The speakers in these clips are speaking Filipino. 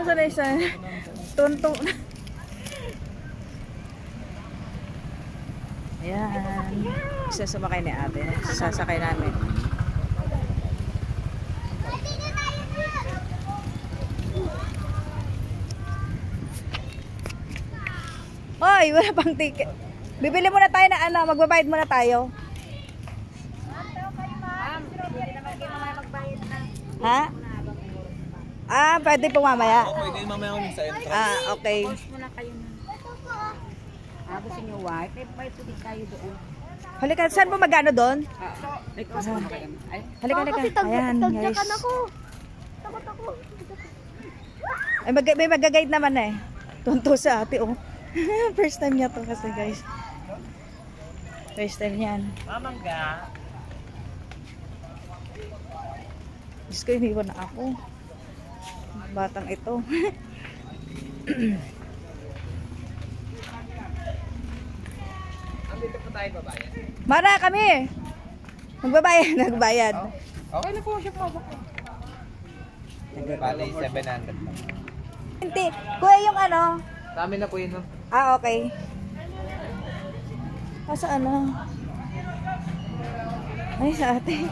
Masa na isa? Tuntong. Ayan. Isa sumakay ni ate. Sasakay namin. Hoy, wala pang ticket. Bibili muna tayo na ano, magbabayad muna tayo. Ha? Ah, pwede po mamaya. Pwede mamaya kami sa entrance. Ah, okay. Pause muna kayo na. Gusto nyo white? May tuloy tayo doon. Halika, saan po magano doon? May pause muna kayo. Halika, halika. Ayan, guys. Takot ako. Ay, may mag-guide naman eh. Tunto sa ate, oh. First time niya to kasi, guys. First time niyan. Mamangga. Diyos ko, iniwan na ako. Batang ito. Andito po tayo babayan. Mara kami! Magbabayad, nagbayad. Okay na po siya po. Bali, 700 lang. Hindi. Kuya yung ano? Dami na po yun. No? Ah, okay. Sa ano? Ay, sa ate.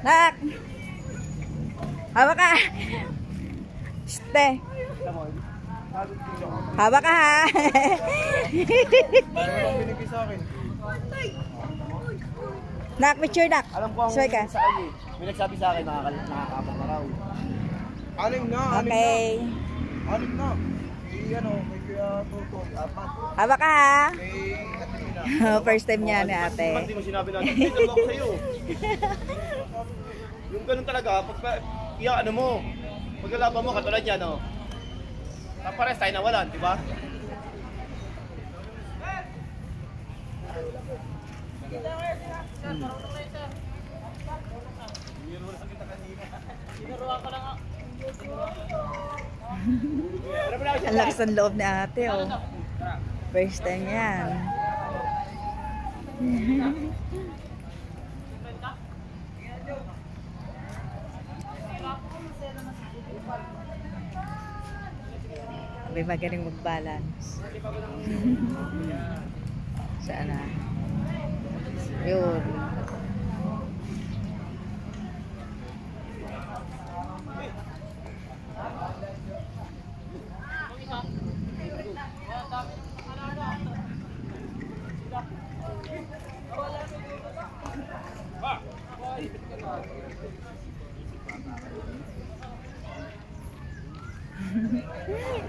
Nak! Hawak ka! Ste! Hawak ka ha! Binigay sa akin. Nak, picture nak! Alam ko ang Sway ka. sa akin. May nagsabi sa akin, nakakapag na raw. Aling na, Okay. Aling na. Ano, may kaya tuto, apat. Hawak ka ha! May Katrina. First time niya ni ate. Hindi mo sinabi natin, ito ako sa'yo. Yung ganun talaga, pag ano mo, pagkalaban mo, katulad yan, no? Pares tayo nawalan, di ba? Ang lakas ng loob ni ate, oh. First time yan. May magaling mag-balance. Saan na? Yun.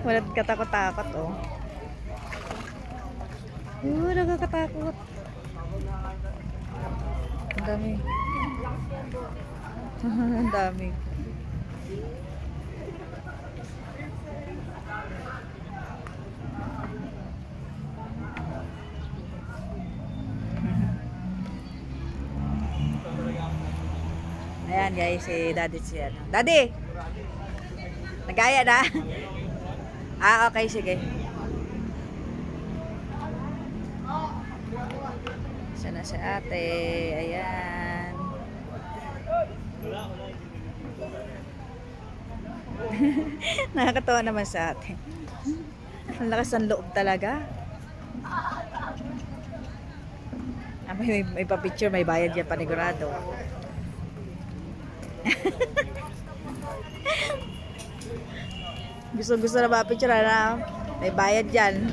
Walang katakot-takot, oh. Nagkakatakot. Ang dami. Ang dami. Ayan guys, si Daddy siya. Daddy! Nagaya na? Ah, okay, sige. Sana si ate. Ayan. Nakakatawa naman sa ate. Ang lakas ng loob talaga. May pa-picture, may bayad yan panigurado. Gusto na ma-picture na may bayad dyan.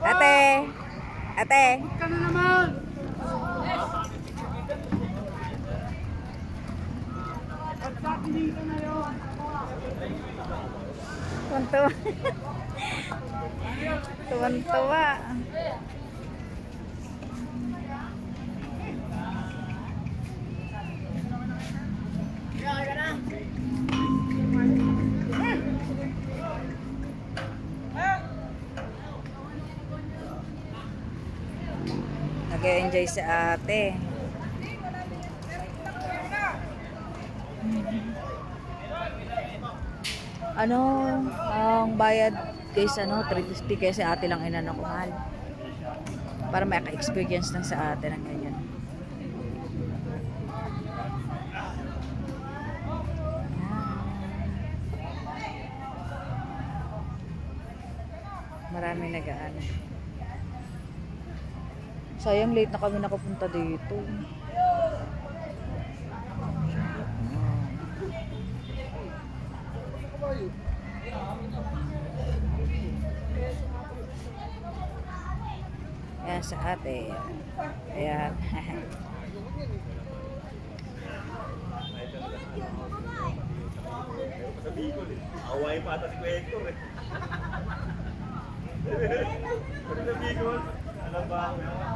Ate! Ate! Ka na naman! Tuwan-tuwa. Tuwan-tuwa. Nag-enjoy si ate. Ano, ang bayad guys, 350 kasi ate lang inano ko mahal. Para maka-experience lang sa ate ng ganyan. Marami nag-aano. Sayang late na kami nakapunta dito. Ayan sa ate. Ayan. Away pa ata si Kwento eh. Pag nabigol, alam ba ako